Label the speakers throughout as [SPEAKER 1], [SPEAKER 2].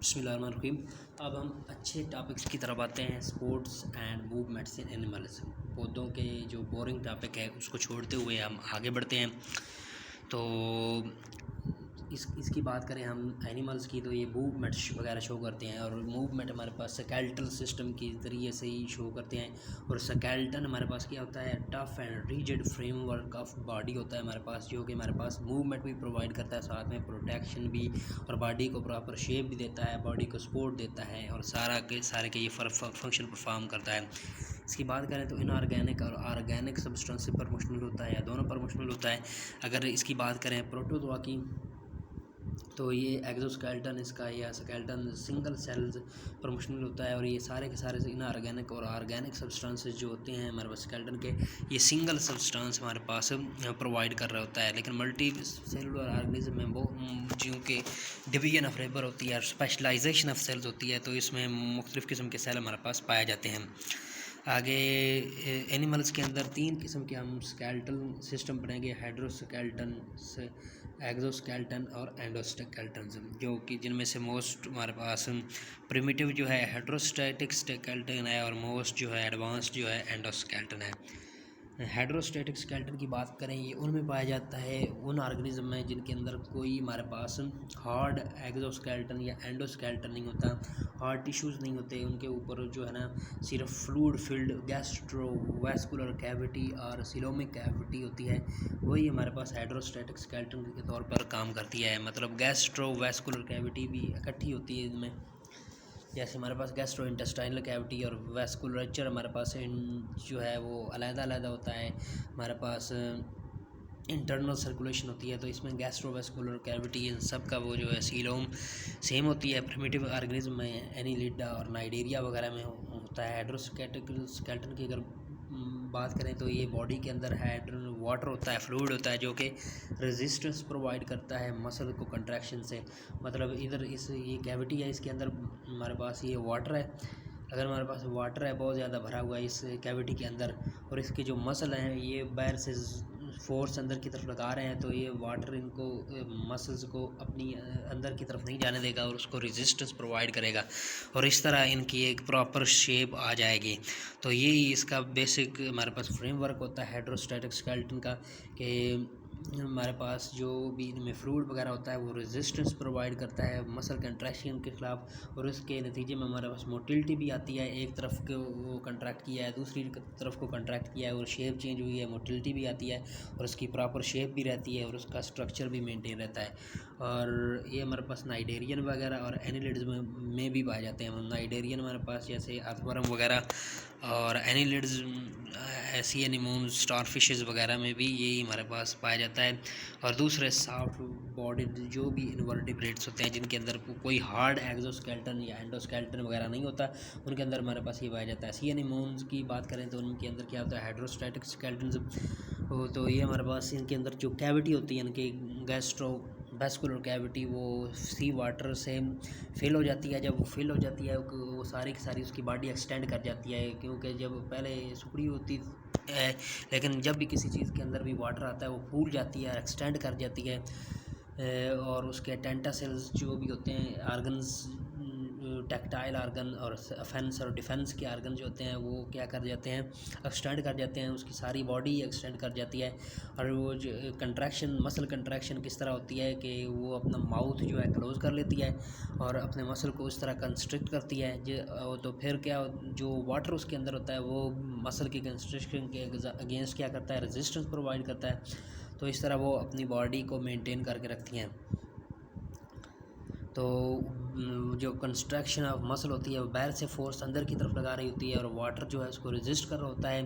[SPEAKER 1] बिस्मिल्लाहिर्रहमानिर्रहीम। अब हम अच्छे टॉपिक्स की तरफ आते हैं। Sports and movements in animals. पौधों के जो बोरिंग टॉपिक है उसको छोड़ते हुए हम आगे बढ़ते हैं। तो इसकी बात करें हम एनिमल्स की, तो ये मूवमेंट्स वगैरह शो करते हैं और मूवमेंट हमारे पास स्केलेटल सिस्टम के ज़रिए से ही शो करते हैं। और स्केलेटन हमारे पास क्या होता है, tough and rigid framework of body होता है हमारे पास, जो कि हमारे पास मूवमेंट भी प्रोवाइड करता है, साथ में प्रोटेक्शन भी, और बॉडी को प्रॉपर शेप भी देता है, बॉडी को सपोर्ट देता है और सारे के ये फंक्शन परफॉर्म करता है। इसकी बात करें तो इनऑर्गेनिक और ऑर्गेनिक सब्सटेंस पर मुश्तमिल होता है या दोनों पर मुश्तमिल होता है। अगर इसकी बात करें प्रोटोजोआ की, तो ये एक्सोस्केलेटन इसका या स्केलेटन सिंगल सेल्स पर मुश्तमिल होता है। और ये सारे के सारे इनऑर्गेनिक और ऑर्गेनिक सब्सटेंसेस जो होते हैं हमारे पास स्केलेटन के, ये सिंगल सब्सटेंस हमारे पास प्रोवाइड कर रहा होता है। लेकिन मल्टी सेलुलर ऑर्गेनिज्म में वो जो कि डिवीजन ऑफ लेबर होती है और स्पेशलाइजेशन ऑफ सेल्स होती है, तो इसमें मुख्तलिफ़ किस्म के सेल हमारे पास पाए जाते हैं। आगे एनिमल्स के अंदर 3 किस्म के हम स्केलेटल सिस्टम पढ़ेंगे: हाइड्रोस्केलेटन, एक्सोस्केलेटन और एंडोस्केलेटन, जो कि जिनमें से मोस्ट हमारे पास प्रिमिटिव जो है हाइड्रोस्टैटिक स्केलेटन है और मोस्ट जो है एडवांस जो है एंडोस्केलेटन है। हाइड्रोस्टैटिक स्केलेटन की बात करें, ये उनमें पाया जाता है उन ऑर्गेनिज्म में जिनके अंदर कोई हमारे पास हार्ड एक्सोस्केलेटन या एंडोस्केलेटन नहीं होता, हार्ड टिश्यूज़ नहीं होते, उनके ऊपर जो है ना सिर्फ फ्लूइड फिल्ड गैस्ट्रोवैस्कुलर कैविटी और सिलोमिक कैविटी होती है। वही हमारे पास हाइड्रोस्टैटिक स्केलेटन के तौर पर काम करती है। मतलब गैस्ट्रोवैस्कुलर कैविटी भी इकट्ठी होती है इनमें, जैसे हमारे पास गैस्ट्रो इंटेस्टाइनल कैविटी और वैस्कुलरेचर हमारे पास जो है वो अलग-अलग होता है। हमारे पास इंटरनल सर्कुलेशन होती है, तो इसमें गैस्ट्रोवैस्कुलर कैविटी इन सब का वो जो है सीलोम सेम होती है। प्रिमिटिव ऑर्गेनिज्म में एनीलिडा और नाइडेरिया वगैरह में होता है। हाइड्रोस्केलेटन की अगर बात करें तो ये बॉडी के अंदर वाटर होता है, फ्लूइड होता है, जो कि रेजिस्टेंस प्रोवाइड करता है मसल को कंट्रैक्शन से। मतलब इधर ये कैविटी है, इसके अंदर हमारे पास ये वाटर है। अगर हमारे पास वाटर है बहुत ज़्यादा भरा हुआ है इस कैविटी के अंदर, और इसके जो मसल हैं ये बाहर से फोर्स अंदर की तरफ लगा रहे हैं, तो ये वाटर इनको मसल्स को अपनी अंदर की तरफ नहीं जाने देगा और उसको रेजिस्टेंस प्रोवाइड करेगा, और इस तरह इनकी एक प्रॉपर शेप आ जाएगी। तो ये इसका बेसिक हमारे पास फ्रेमवर्क होता है हाइड्रोस्टैटिक स्केलेटन का, कि हमारे पास जो भी इनमें फ्लूइड वगैरह होता है वो रेजिस्टेंस प्रोवाइड करता है मसल कंट्रैक्शन के ख़िलाफ़, और उसके नतीजे में हमारे पास मोटिलिटी भी आती है। एक तरफ को वो कंट्रैक्ट किया है, दूसरी तरफ को कंट्रैक्ट किया है और शेप चेंज हुई है, मोटिलिटी भी आती है और उसकी प्रॉपर शेप भी रहती है और उसका स्ट्रक्चर भी मेंटेन रहता है। और ये हमारे पास नाइडेरियन वगैरह और एनिलिड्स में भी पाए जाते हैं। नाइडेरियन हमारे पास जैसे अर्थवर्म वगैरह, और एनिलिड्स ऐसी एनिमोन्स स्टारफिशेस वगैरह में भी यही हमारे पास पाया जाता है। और दूसरे सॉफ्ट बॉडीड जो भी इनवर्टिब्रेट्स होते हैं जिनके अंदर कोई हार्ड एक्सोस्केलेटन या एंडोस्केलेटन वगैरह नहीं होता, उनके अंदर हमारे पास ये पाया जाता है। सी एनिमोन्स की बात करें तो उनके अंदर क्या होता है, हाइड्रोस्टैटिक स्केलेटन। तो ये हमारे पास इनके अंदर जो कैविटी होती है इनके वैस्कुलर कैविटी, वो सी वाटर से फिल हो जाती है। जब वो फिल हो जाती है वो सारी की सारी उसकी बॉडी एक्सटेंड कर जाती है, क्योंकि जब पहले सुखड़ी होती है, लेकिन जब भी किसी चीज़ के अंदर भी वाटर आता है वो फूल जाती है, एक्सटेंड कर जाती है। और उसके टेंटासेल्स जो भी होते हैं आर्गन्स, टैक्टाइल आर्गन और अफेंस और डिफेंस के आर्गन जो होते हैं वो क्या कर जाते हैं, एक्सटेंड कर जाते हैं, उसकी सारी बॉडी एक्सटेंड कर जाती है। और वो जो कंट्रैक्शन, मसल कंट्रैक्शन किस तरह होती है कि वो अपना माउथ जो है क्लोज़ कर लेती है और अपने मसल को उस तरह कंस्ट्रिक्ट करती है। तो फिर क्या, जो वाटर उसके अंदर होता है वो मसल की कंस्ट्रिक्शन के अगेंस्ट क्या करता है, रेजिस्टेंस प्रोवाइड करता है। तो इस तरह वो अपनी बॉडी को मेंटेन करके रखती हैं। तो जो कंस्ट्रक्शन ऑफ मसल होती है वो बाहर से फोर्स अंदर की तरफ लगा रही होती है और वाटर जो है उसको रेजिस्ट कर रहा होता है।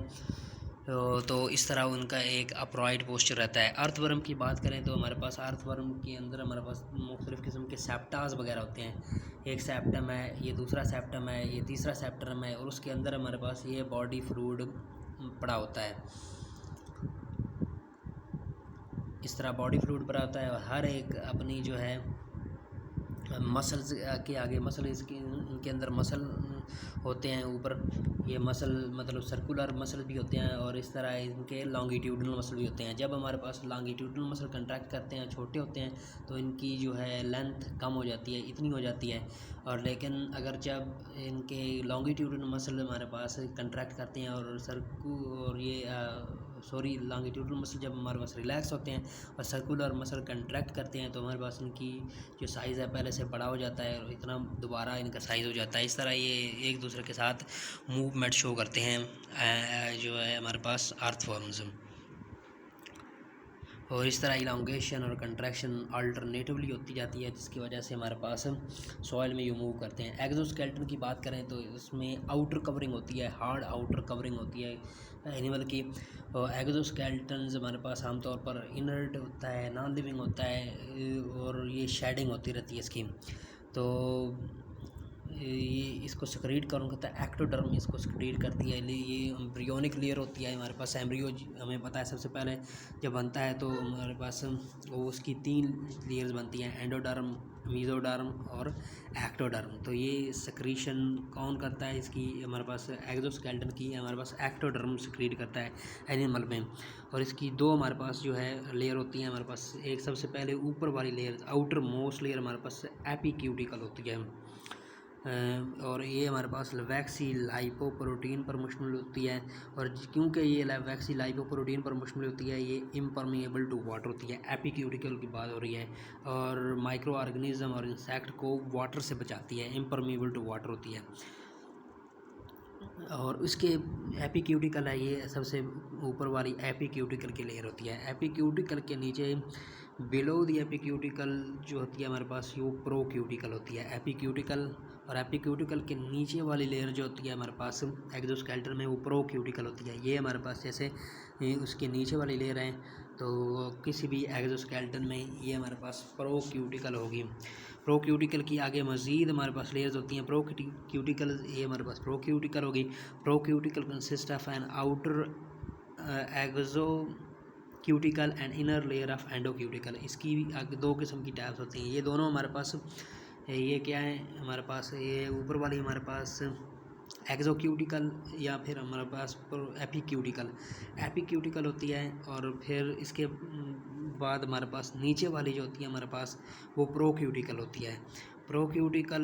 [SPEAKER 1] तो इस तरह उनका एक अपराइट पोस्चर रहता है। अर्थवर्म की बात करें तो हमारे पास अर्थवर्म के अंदर हमारे पास मुख्तलिफ़ किस्म के सेप्टास वगैरह होते हैं। एक सेप्टम है, ये दूसरा सेप्टम है, ये तीसरा सेप्टम है, और उसके अंदर हमारे पास ये बॉडी फ्लूइड पड़ा होता है। इस तरह बॉडी फ्लूइड पड़ा होता है और हर एक अपनी जो है मसल्स के आगे मसल, इनके अंदर मसल होते हैं ऊपर, ये मसल मतलब सर्कुलर मसल भी होते हैं और इस तरह इनके लॉन्गिट्यूडनल मसल भी होते हैं। जब हमारे पास लॉन्गिट्यूडनल मसल कंट्रैक्ट करते हैं, छोटे होते हैं, तो इनकी जो है लेंथ कम हो जाती है, इतनी हो जाती है। और लेकिन अगर जब इनके लॉन्गिट्यूडनल मसल हमारे पास कंट्रैक्ट करते हैं और ये लॉन्गिट्यूडनल मसल जब हमारे पास रिलैक्स होते हैं और सर्कुलर मसल कंट्रैक्ट करते हैं, तो हमारे पास इनकी जो साइज़ है पहले से बड़ा हो जाता है और इतना दोबारा इनका साइज़ हो जाता है। इस तरह ये एक दूसरे के साथ मूवमेंट शो करते हैं जो है हमारे पास अर्थवर्म्स। और इस तरह इलांगेशन और कंट्रैक्शन अल्टरनेटिवली होती जाती है, जिसकी वजह से हमारे पास सॉइल में ये मूव करते हैं। एक्सोस्केलेटन की बात करें तो इसमें आउटर कवरिंग होती है, हार्ड आउटर कवरिंग होती है एनिमल की। एक्सोस्केलेटन हमारे पास आमतौर पर इनर्ट होता है, नॉन लिविंग होता है और ये शेडिंग होती रहती है इसकी। तो ये इसको सक्रीट कौन करता है? एक्टोडर्म इसको सक्रीट करती है। ये एम्ब्रियोनिक लेयर होती है हमारे पास। एम्ब्रियो हमें पता है सबसे पहले जब बनता है तो हमारे पास वो उसकी 3 लेयर्स बनती हैं, एंडोडर्म, मीजोडर्म और एक्टोडर्म। तो ये सक्रीशन कौन करता है इसकी? हमारे पास एक्सोस्केलेटन की हमारे पास एक्टोडर्म सक्रीट करता है एनिमल में। और इसकी 2 हमारे पास जो है लेयर होती हैं हमारे पास। एक सबसे पहले ऊपर वाली लेयर, आउटर मोस्ट लेयर हमारे पास एपिक्यूटिकल होती है और ये हमारे पास वैक्सी लाइपोप्रोटीन पर मुश्तमिल होती है। और क्योंकि ये वैक्सी लाइपोप्रोटीन पर मुश्तमिल होती है, ये इम्परमिएबल टू वाटर होती है। एपिक्यूटिकल की बात हो रही है और माइक्रो ऑर्गेनिज्म और इंसेक्ट को वाटर से बचाती है, इम्परमिएबल टू वाटर होती है। और उसके एपिक्यूटिकल है, ये सबसे ऊपर वाली एपिक्यूटिकल की लेयर होती है। एपिक्यूटिकल के नीचे बिलो दी एपिक्यूटिकल जो होती है हमारे पास, वो प्रोक्यूटिकल होती है। एपिक्यूटिकल और एपिक्यूटिकल के नीचे वाली लेयर जो होती है हमारे पास एक्सोस्केलेटन में, वो प्रोक्यूटिकल होती है। ये हमारे पास जैसे उसके नीचे वाली लेयर है, तो किसी भी एक्सोस्केलेटन में ये हमारे पास प्रोक्यूटिकल होगी। प्रोक्यूटिकल की आगे मज़ीद हमारे पास लेयर्स होती हैं। प्रोक्यूटिकल ये हमारे पास प्रोक्यूटिकल होगी। Procuticle consist of an outer exocuticle and inner layer of endocuticle. इसकी भी 2 किस्म की टाइप्स होती हैं। ये दोनों हमारे पास ये क्या है हमारे पास, ये ऊपर वाली हमारे पास एक्सोक्यूटिकल या फिर हमारे पास एपिक्यूटिकल एपिक्यूटिकल होती है। और फिर इसके बाद हमारे पास नीचे वाली जो होती है हमारे पास, वो प्रोक्यूटिकल होती है। प्रोक्यूटिकल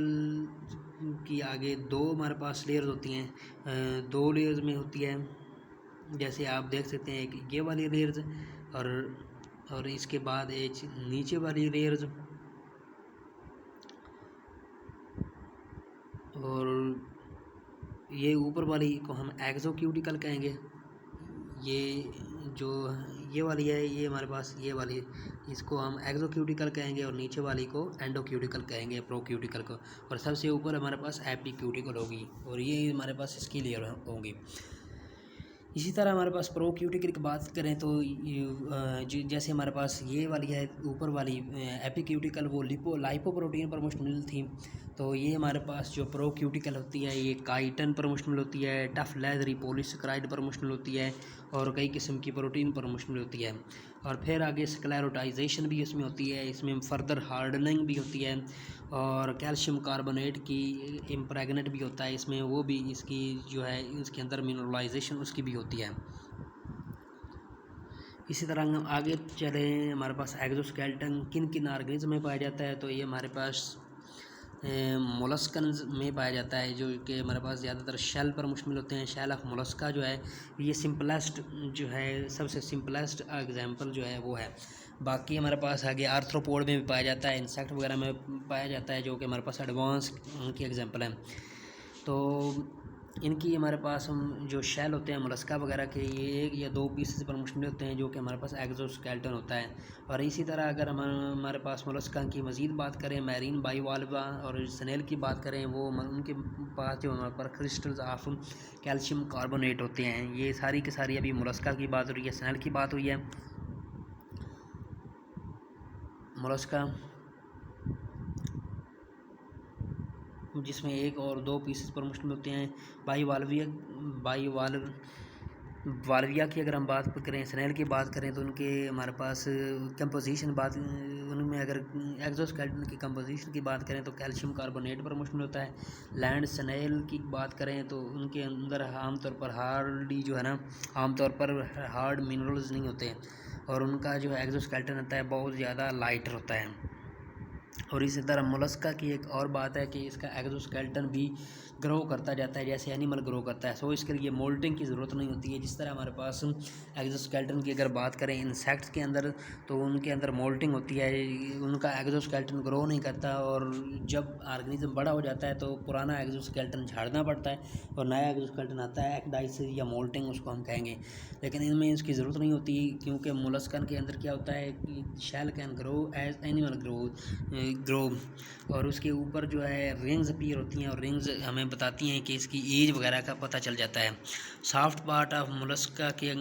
[SPEAKER 1] की आगे 2 हमारे पास लेयर्स होती हैं, 2 लेयर्स में होती है। जैसे आप देख सकते हैं एक ये वाली लेयर्स और इसके बाद एक नीचे वाली लेयर्स। और ये ऊपर वाली को हम एक्सोक्यूटिकल कहेंगे। ये जो ये वाली है, ये हमारे पास ये वाली, इसको हम एक्सोक्यूटिकल कहेंगे और नीचे वाली को एंडोक्यूटिकल कहेंगे, प्रोक्यूटिकल को। और सबसे ऊपर हमारे पास एपिक्यूटिकल होगी और ये हमारे पास इसकी लेयर होगी। इसी तरह हमारे पास प्रोक्यूटिकल की बात करें तो जैसे हमारे पास ये वाली है ऊपर वाली एपिक्यूटिकल, वो लाइपोप्रोटीन पर मुश्तमिल थी। तो ये हमारे पास जो प्रोक्यूटिकल होती है, ये काइटिन पर मुश्तमिल होती है, टफ लेदरी पॉलीसेकेराइड पर मुश्तमिल होती है और कई किस्म की प्रोटीन पर मुश्तमिल होती है। और फिर आगे स्क्लेरोटाइजेशन भी इसमें होती है, इसमें फर्दर हार्डनिंग भी होती है और कैल्शियम कार्बोनेट की इम्प्रेगनेट भी होता है इसमें, वो भी इसकी जो है इसके अंदर मिनरलाइजेशन उसकी भी होती है। इसी तरह हम आगे चलें, हमारे पास एक्सोस्केलेटन किन किन ऑर्गेनिज्म में पाया जाता है, तो ये हमारे पास मोलस्कन्स में पाया जाता है, जो कि हमारे पास ज़्यादातर शेल पर मुश्तमिल होते हैं। शेल ऑफ मोलस्का जो है ये सिंपलेस्ट जो है, सबसे सिंपलेस्ट एग्जांपल जो है वो है। बाकी हमारे पास आगे आर्थ्रोपोड में भी पाया जाता है, इंसेक्ट वगैरह में पाया जाता है, जो कि हमारे पास एडवांस की एग्जांपल है। तो इनकी हमारे पास हम जो शेल होते हैं मोलस्का वगैरह के, ये 1 या 2 पीसेस पर मुश्तमिल होते हैं, जो कि हमारे पास एक्सोस्केलेटन होता है। और इसी तरह अगर हमारे पास मोलस्का की मज़ीद बात करें, मैरीन बाइवाल्वा और स्नेल की बात करें, वो उनके पास जो हमारे पास क्रिस्टल्स ऑफ कैल्शियम कार्बोनेट होते हैं। ये सारी की सारी अभी मोलस्का की बात हो रही है, स्नेल की बात हुई है। मोलस्का जिसमें 1 और 2 पीसेस पर मुश्तमिल होते हैं। बाइवाल्विया की अगर हम बात करें, स्नेल की बात करें, तो उनके हमारे पास कंपोजिशन बात उनमें में अगर एक्सोस्केलेटन की कंपोजिशन की बात करें तो कैल्शियम कार्बोनेट पर मुश्तमिल होता है। लैंड स्नेल की बात करें तो उनके अंदर आमतौर पर हार्डी जो है ना, आमतौर पर हार्ड मिनरल्स नहीं होते हैं और उनका जो एक्सोस्केलेटन होता है बहुत ज़्यादा लाइटर होता है। और इसी तरह मोलस्का की एक और बात है कि इसका एक्सोस्केलेटन भी ग्रो करता जाता है जैसे एनिमल ग्रो करता है। सो इसके लिए मोल्डिंग की ज़रूरत नहीं होती है। जिस तरह हमारे पास एक्सोस्केलेटन की अगर बात करें इंसेक्ट्स के अंदर तो उनके अंदर मोल्टिंग होती है, उनका एक्सोस्केलेटन ग्रो नहीं करता और जब ऑर्गेनिज्म बड़ा हो जाता है तो पुराना एक्सोस्केलेटन झाड़ना पड़ता है और नया एक्सोस्केलेटन आता है, एक्डाइसिस या मोल्टिंग उसको हम कहेंगे। लेकिन इनमें इसकी ज़रूरत नहीं होती क्योंकि मोलस्कन के अंदर क्या होता है कि shell can grow as animal grow और उसके ऊपर जो है रिंग्स अपीयर होती हैं और रिंग्स हमें बताती हैं कि इसकी एज वगैरह का पता चल जाता है। सॉफ्ट पार्ट ऑफ मोलस्का की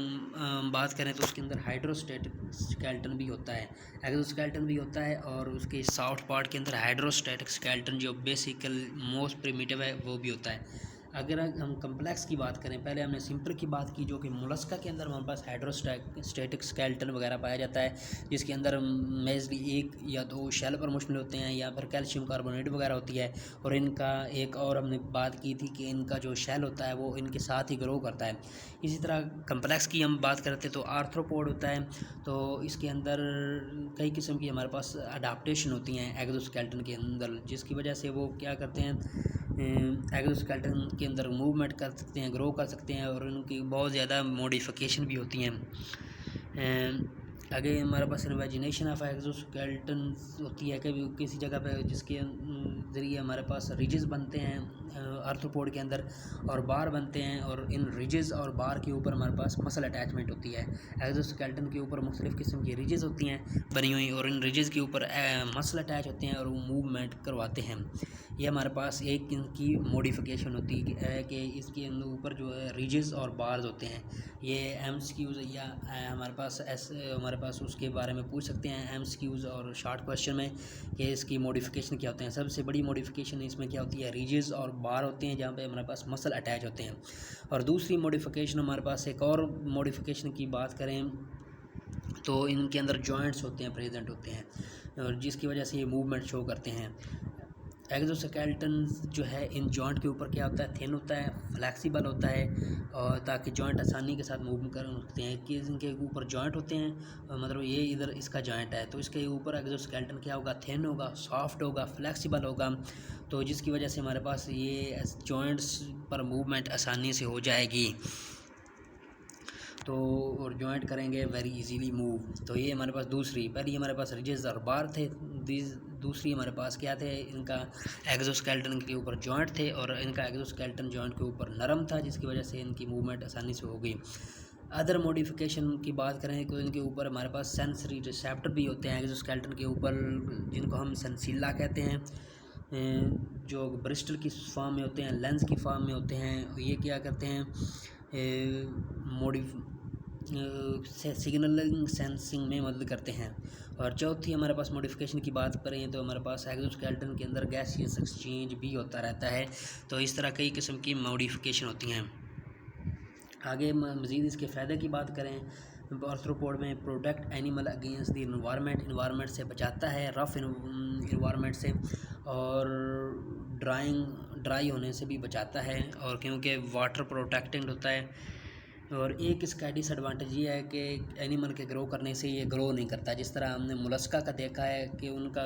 [SPEAKER 1] बात करें तो उसके अंदर हाइड्रोस्टेटिक स्केलेटन भी होता है, एक्सोस्केलेटन भी होता है और उसके सॉफ्ट पार्ट के अंदर हाइड्रोस्टेटिक स्केलेटन जो बेसिकल मोस्ट प्रिमिटिव है वो भी होता है। अगर हम कम्प्लेक्स की बात करें, पहले हमने सिंपल की बात की जो कि मोलस्का के अंदर हमारे पास हाइड्रोस्टेटिक स्केलेटन वगैरह पाया जाता है जिसके अंदर मेजली 1 या 2 शेल पर मुश्तमिल होते हैं या फिर कैल्शियम कार्बोनेट वगैरह होती है। और इनका एक और हमने बात की थी कि इनका जो शेल होता है वो इनके साथ ही ग्रो करता है। इसी तरह कम्प्लेक्स की हम बात करते तो आर्थ्रोपोड होता है, तो इसके अंदर कई किस्म की हमारे पास अडाप्टेशन होती हैं एक्सोस्केलेटन के अंदर जिसकी वजह से वो क्या करते हैं एक्सोस्केलेटन के अंदर मूवमेंट कर सकते हैं, ग्रो कर सकते हैं और उनकी बहुत ज़्यादा मॉडिफिकेशन भी होती हैं। आगे हमारे पास इन्वेजिनेशन ऑफ एक्सोस्केलेटन होती है कभी किसी जगह पे जिसके ज़रिए हमारे पास रिजेस बनते हैं आर्थ्रोपोड के अंदर और बार बनते हैं और इन रिजेस और बार के ऊपर हमारे पास मसल अटैचमेंट होती है। एक्सोस्केलेटन के ऊपर मुख्तलिफ़ किस्म की रिजेस होती हैं बनी हुई और इन रिजेस के ऊपर मसल अटैच होते हैं और वो मूवमेंट करवाते हैं। ये हमारे पास एक इनकी मॉडिफिकेशन होती है कि इसके ऊपर जो है रिजेस और बार्स होते हैं। ये एमसीक्यूज़ या हमारे पास उसके बारे में पूछ सकते हैं एमसीक्यूज़ और शॉर्ट क्वेश्चन में कि इसकी मॉडिफिकेशन क्या होते हैं। सबसे बड़ी मॉडिफिकेशन इसमें क्या होती है, रिजेस और बार होते हैं जहाँ पे हमारे पास मसल अटैच होते हैं। और दूसरी मॉडिफिकेशन हमारे पास एक और मॉडिफिकेशन की बात करें तो इनके अंदर जॉइंट्स होते हैं, प्रेजेंट होते हैं और जिसकी वजह से ये मूवमेंट शो करते हैं। एक्सोस्केलेटन जो है इन जॉइंट के ऊपर क्या होता है, थिन होता है, फ्लेक्सिबल होता है और ताकि जॉइंट आसानी के साथ मूव कर सकते हैं कि इनके ऊपर जॉइंट होते हैं मतलब ये इधर इसका जॉइंट है तो इसके ऊपर एक्सोस्केलेटन क्या होगा, थिन होगा, सॉफ्ट होगा, फ्लेक्सिबल होगा तो जिसकी वजह से हमारे पास ये जॉइंट्स पर मूवमेंट आसानी से हो जाएगी तो और जॉइंट करेंगे वेरी इजीली मूव। तो ये हमारे पास दूसरी, पहली हमारे पास रिजेस और बार थे, दूसरी हमारे पास क्या थे, इनका एक्सोस्केलेटन के ऊपर जॉइंट थे और इनका एक्सोस्केलेटन जॉइंट के ऊपर नरम था जिसकी वजह से इनकी मूवमेंट आसानी से हो गई। अदर मॉडिफिकेशन की बात करें तो इनके ऊपर हमारे पास सेंसरी रिसेप्टर भी होते हैं एक्सोस्केलेटन के ऊपर जिनको हम सेंसिला कहते हैं जो ब्रिस्टल की फॉर्म में होते हैं, लेंस की फॉर्म में होते हैं। ये क्या करते हैं, सिग्नलिंग सेंसिंग में मदद करते हैं। और चौथी हमारे पास मॉडिफिकेशन की बात करें तो हमारे पास एक्सोस्केलेटन के अंदर गैसियस एक्सचेंज भी होता रहता है तो इस तरह कई किस्म की मॉडिफिकेशन होती हैं। आगे मज़ीद इसके फ़ायदे की बात करें आर्थ्रोपोड में protect animal against the environment से बचाता है, रफ़ इन्वायरमेंट से और ड्राई होने से भी बचाता है और क्योंकि वाटर प्रोटेक्टेंट होता है। और एक इसका डिसएडवांटेज ये है कि एनिमल के ग्रो करने से ये ग्रो नहीं करता। जिस तरह हमने मोलस्का का देखा है कि उनका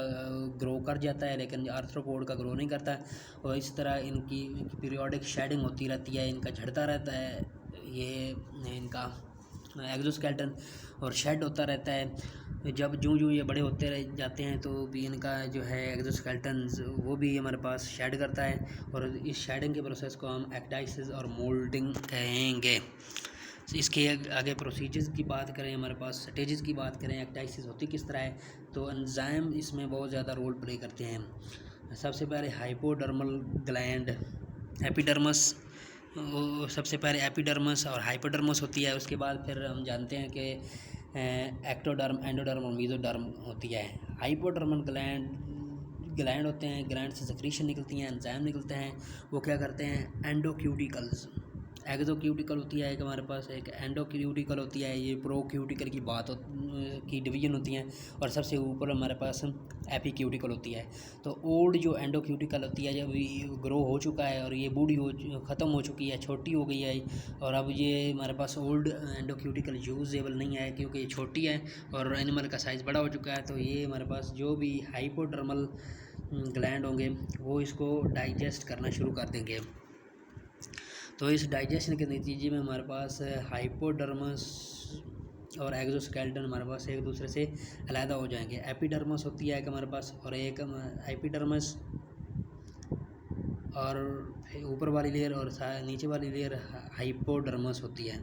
[SPEAKER 1] ग्रो कर जाता है लेकिन आर्थ्रोपोड का ग्रो नहीं करता और इस तरह इनकी पीरियोडिक शेडिंग होती रहती है, इनका झड़ता रहता है ये इनका एक्सोस्केलेटन और शेड होता रहता है। जब जो ये बड़े होते रह जाते हैं तो भी इनका जो है एक्सोस्केलेटन वो भी हमारे पास शेड करता है और इस शेडिंग के प्रोसेस को हम एक्टाइसिस और मोल्डिंग कहेंगे। इसके आगे प्रोसीजर्स की बात करें, हमारे पास स्टेजेस की बात करें, एक्टाइसिस होती किस तरह है तो एंजाइम इसमें बहुत ज़्यादा रोल प्ले करते हैं। सबसे पहले हाइपोडर्मल ग्लैंड एपिडर्मस, सबसे पहले एपिडर्मस और हाइपोडर्मस होती है, उसके बाद फिर हम जानते हैं कि एक्टोडर्म, एंडोडर्म और मेसोडर्म होती है। हाइपोडर्मल ग्लैंड होते हैं, ग्लैंड से सेक्रीशन निकलती हैं, एंजाइम निकलते हैं, वो क्या करते हैं एंडोक्यूटिकल्स एक्सो क्यूटिकल होती है एक हमारे पास, एक एंडो क्यूटिकल होती है, ये प्रो क्यूटिकल की की डिवीजन होती हैं, और सबसे ऊपर हमारे पास एपी क्यूटिकल होती है। तो ओल्ड जो एंडो क्यूटिकल होती है जब ग्रो हो चुका है और ये बूढ़ी ख़त्म हो चुकी है, छोटी हो गई है, और अब ये हमारे पास ओल्ड एंडो क्यूटिकल यूजेबल नहीं है क्योंकि ये छोटी है और एनिमल का साइज़ बड़ा हो चुका है। तो ये हमारे पास जो भी हाइपोडर्मल ग्लैंड होंगे वो इसको डाइजेस्ट करना शुरू कर देंगे। तो इस डाइजेशन के नतीजे में हमारे पास हाइपोडर्मस और एक्सोस्केलेटन हमारे पास एक दूसरे से अलग हो जाएंगे। एपिडर्मस होती है एक हमारे पास, और एक एपिडर्मस और ऊपर वाली लेयर और नीचे वाली लेयर हाइपोडर्मस होती है।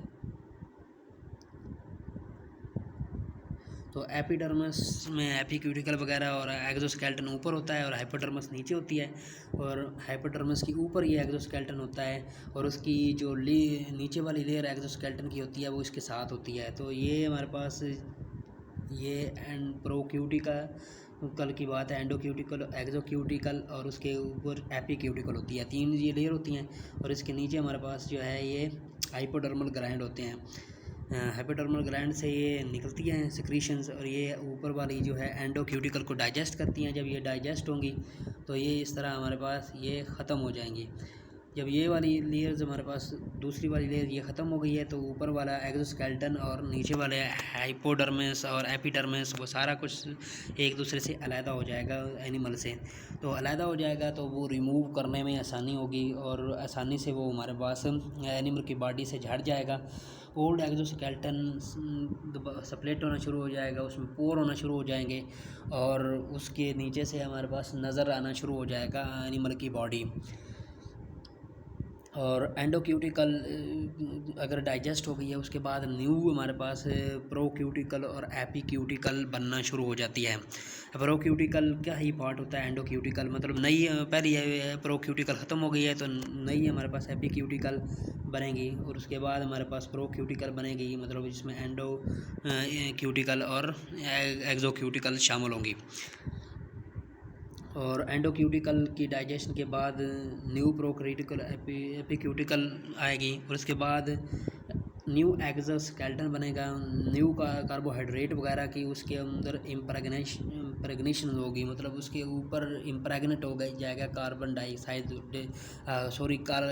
[SPEAKER 1] तो एपिडर्मस में एपिक्यूटिकल वगैरह और एक्सोस्केलेटन ऊपर होता है और हाइपोडर्मस नीचे होती है, और हाइपोडर्मस की ऊपर ये एक्सोस्केलेटन होता है और उसकी जो नीचे वाली लेयर एक्सोस्केलेटन की होती है वो इसके साथ होती है। तो ये हमारे पास ये प्रोक्यूटिकल की बात है, एंडोक्यूटिकल, एक्सोक्यूटिकल और उसके ऊपर एपिक्यूटिकल होती है, 3 ये लेयर होती हैं। और इसके नीचे हमारे पास जो है ये हाइपोडर्मल ग्लैंड होते हैं। हाइपोडर्मल ग्लैंड से ये निकलती हैं सिक्रीशंस, और ये ऊपर वाली जो है एंडोक्यूटिकल को डाइजेस्ट करती हैं। जब ये डाइजेस्ट होंगी तो ये इस तरह हमारे पास ये ख़त्म हो जाएंगी। जब ये वाली लेयर्स हमारे पास, दूसरी वाली लेयर ये ख़त्म हो गई है, तो ऊपर वाला एक्सोस्केलेटन और नीचे वाले हाइपोडर्मिस और एपिडर्मिस वो सारा कुछ एक दूसरे से अलग हो जाएगा एनिमल से। तो अलग हो जाएगा तो वो रिमूव करने में आसानी होगी और आसानी से वो हमारे पास एनिमल की बॉडी से झड़ जाएगा। ओल्ड एक्सोस्केलेटन सप्लेट होना शुरू हो जाएगा, उसमें पोर होना शुरू हो जाएंगे और उसके नीचे से हमारे पास नज़र आना शुरू हो जाएगा एनिमल की बॉडी। और एंडोक्यूटिकल अगर डाइजेस्ट हो गई है उसके बाद न्यू हमारे पास प्रोक्यूटिकल और एपिक्यूटिकल बनना शुरू हो जाती है। प्रोक्यूटिकल क्या ही पार्ट होता है एंडोक्यूटिकल, मतलब नई पहली प्रोक्यूटिकल ख़त्म हो गई है तो नई हमारे पास एपिक्यूटिकल बनेगी, और उसके बाद हमारे पास प्रोक्यूटिकल बनेगी, मतलब इसमें एंडो क्यूटिकल और एक्सोक्यूटिकल शामिल होंगी। और एंडोक्यूटिकल की डाइजेशन के बाद न्यू प्रोक्यूटिकल एपिक्यूटिकल आएगी, और उसके बाद न्यू एक्सोस्केलेटन बनेगा, न्यू कार्बोहाइड्रेट वगैरह की उसके अंदर इम्प्रेगनेशन होगी, मतलब उसके ऊपर इम्प्रेगनेट हो गई जाएगा कार्बन डाइऑक्साइड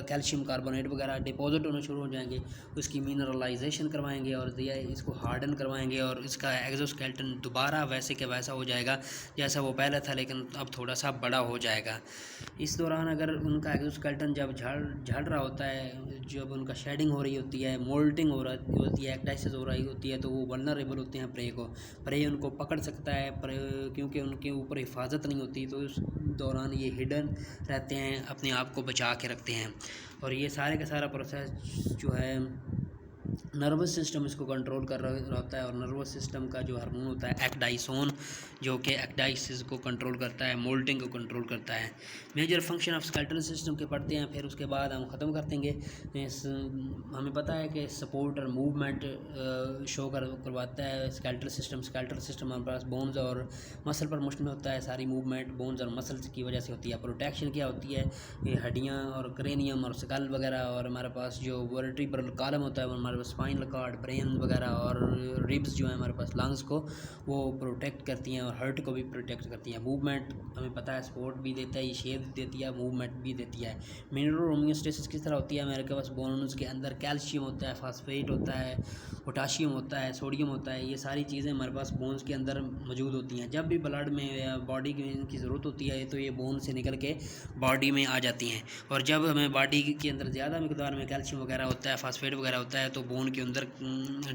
[SPEAKER 1] कैल्शियम कार्बोनेट वगैरह डिपॉजिट होना शुरू हो जाएंगे। उसकी मिनरलाइजेशन करवाएंगे और इसको हार्डन करवाएंगे, और इसका एक्सोस्केलेटन दोबारा वैसे के वैसा हो जाएगा जैसा वो पहले था, लेकिन अब थोड़ा सा बड़ा हो जाएगा। इस दौरान अगर उनका एक्सोस्केलेटन जब झड़ रहा होता है, जब उनका शेडिंग हो रही होती है, मोल्टिंग हो रही होती है, एक्टाइसिस हो रही होती है, तो वो वल्नरेबल होते हैं प्रे उनको पकड़ सकता है, क्योंकि उनके ऊपर हिफाजत नहीं होती, तो उस दौरान ये हिडन रहते हैं, अपने आप को बचा के रखते हैं। और ये सारे का सारा प्रोसेस जो है नर्वस सिस्टम इसको कंट्रोल कर रहा होता है, और नर्वस सिस्टम का जो हार्मोन होता है एक्डाइसोन, जो कि एक्टाइसिस को कंट्रोल करता है, मोल्टिंग को कंट्रोल करता है। Major function of skeletal system के पढ़ते हैं, फिर उसके बाद हम ख़त्म कर देंगे। हमें पता है कि सपोर्ट और मूवमेंट शो करवाता है स्केलेटल सिस्टम हमारे पास बोन्स और मसल पर मुश्तमिल होता है, सारी मूवमेंट बोन्स और मसल्स की वजह से होती है। प्रोटेक्शन क्या होती है, ये हड्डियाँ और क्रेनियम और स्कल वगैरह, और हमारे पास जो वर्टिब्रल कॉलम होता है, हमारे पास स्पाइनल कॉर्ड, ब्रेन वगैरह और रिब्स जो है हमारे पास लंग्स को वो प्रोटेक्ट करती हैं और हार्ट को भी प्रोटेक्ट करती हैं। मूवमेंट हमें पता है सपोर्ट भी देता है, ये शेप देती है, मूवमेंट भी देती है। मिनरल होमियोस्टेसिस किस तरह होती है, हमारे पास बोन्स के अंदर कैल्शियम होता है, फास्फेट होता है, पोटाशियम होता है, सोडियम होता है, ये सारी चीज़ें हमारे पास बोन्स के अंदर मौजूद होती हैं। जब भी ब्लड में या बॉडी में इनकी ज़रूरत होती है तो ये बोन से निकल के बॉडी में आ जाती हैं, और जब हमें बॉडी के अंदर ज़्यादा मिकदार में कैल्शियम वगैरह होता है, फास्फेट वगैरह होता है, तो बोन के अंदर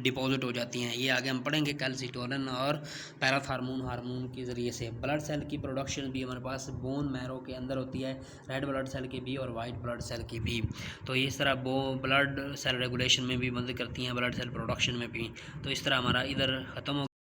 [SPEAKER 1] डिपॉजिट हो जाती हैं। ये आगे हम पढ़ेंगे कैल्सिटोनिन और पैराथार्मोन हार्मोन के ज़रिए से। ब्लड सेल की प्रोडक्शन भी हमारे पास बोन मैरो के अंदर होती है, रेड ब्लड सेल की भी और वाइट ब्लड सेल की भी। तो इस तरह ब्लड सेल रेगुलेशन में भी मदद करती हैं, ब्लड सेल प्रोडक्शन में भी। तो इस तरह हमारा इधर ख़त्म हो